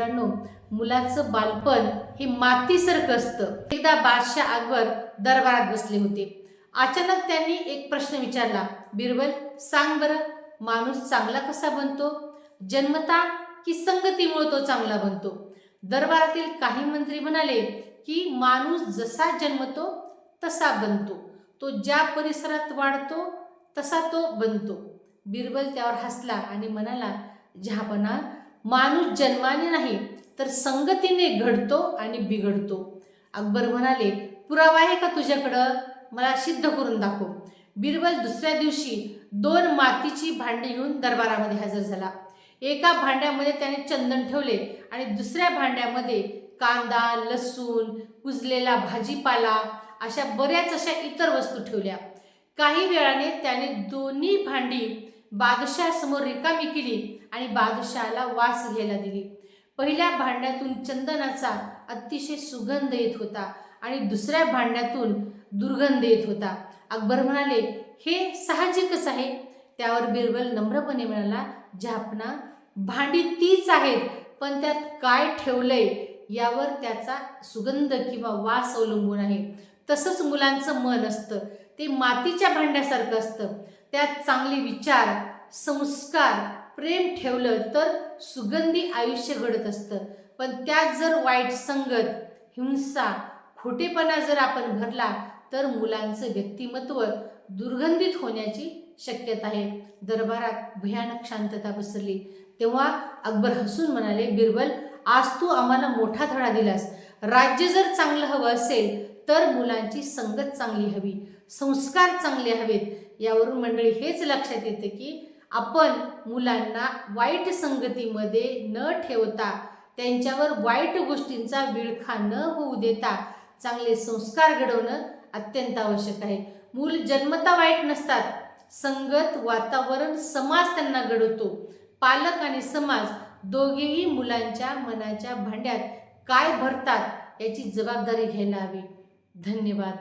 मित्रांनो, मुलाचं बालपण हे मातीसारखं असतं. एकदा बादशाह अकबर दरबारात बसले होते. अचानक त्यांनी एक प्रश्न विचारला, बिरबल सांग बरं, माणूस चांगला कसा बनतो? जन्मता की संगतीमुळे तो चांगला बनतो? दरबारातील काही मंत्री म्हणाले की माणूस जसा जन्मतो तसा बनतो, तो ज्या परिसरात वाढतो तसा तो बनतो. बिरबल त्यावर हसला आणि म्हणाला, जहापना, माणूस जन्माने नाही तर संगतीने घडतो आणि बिघडतो. अकबर म्हणाले, पुरावा आहे का तुझ्याकडं? मला सिद्ध करून दाखव. बिरबल दुसऱ्या दिवशी 2 मातीची भांडी घेऊन दरबारामध्ये हजर झाला. एका भांड्यामध्ये त्याने चंदन ठेवले आणि दुसऱ्या भांड्यामध्ये कांदा, लसूण, कुजलेला भाजीपाला अशा बऱ्याच अशा इतर वस्तू ठेवल्या. काही वेळाने त्याने दोन्ही भांडी बादशाहासमोर रिकामी केली आणि बादशाहाला वास घ्यायला दिली. पहिल्या भांड्यातून चंदनाचा अतिशय सुगंध येत होता आणि दुसऱ्या भांड्यातून दुर्गंध येत होता. अकबर म्हणाले, हे साहजिकच आहे. त्यावर बिरबल नम्रपणे म्हणाला, जहापना, भांडी तीच आहेत, पण त्यात काय ठेवलंय यावर त्याचा सुगंध किंवा वास अवलंबून आहे. तसंच मुलांचं मन असतं, ते मातीच्या भांड्यासारखं असतं. त्यात चांगले विचार, संस्कार, प्रेम ठेवलं तर सुगंधी आयुष्य घडत असतं. पण त्यात जर वाईट संगत, हिंसा, खोटेपणा जर आपण भरला तर मुलांचं व्यक्तिमत्व दुर्गंधित होण्याची शक्यता आहे. दरबारात भयानक शांतता पसरली. तेव्हा अकबर हसून म्हणाले, बिरबल, आज तू आम्हाला मोठा धडा दिलास. राज्य जर चांगलं हवं असेल तर मुलांची संगत चांगली हवी, संस्कार चांगले हवेत. यावरून मंडळी हेच लक्षात येते की आपण मुलांना वाईट संगतीमध्ये न ठेवता, त्यांच्यावर वाईट गोष्टींचा विळखा न होऊ देता चांगले संस्कार घडवणं अत्यंत आवश्यक आहे. मूल जन्मता वाईट नसतात. संगत, वातावरण, समाज त्यांना घडवतो. पालक आणि समाज दोघेही मुलांच्या मनाच्या भांड्यात काय भरतात याची जबाबदारी घ्यायला हवी. धन्यवाद.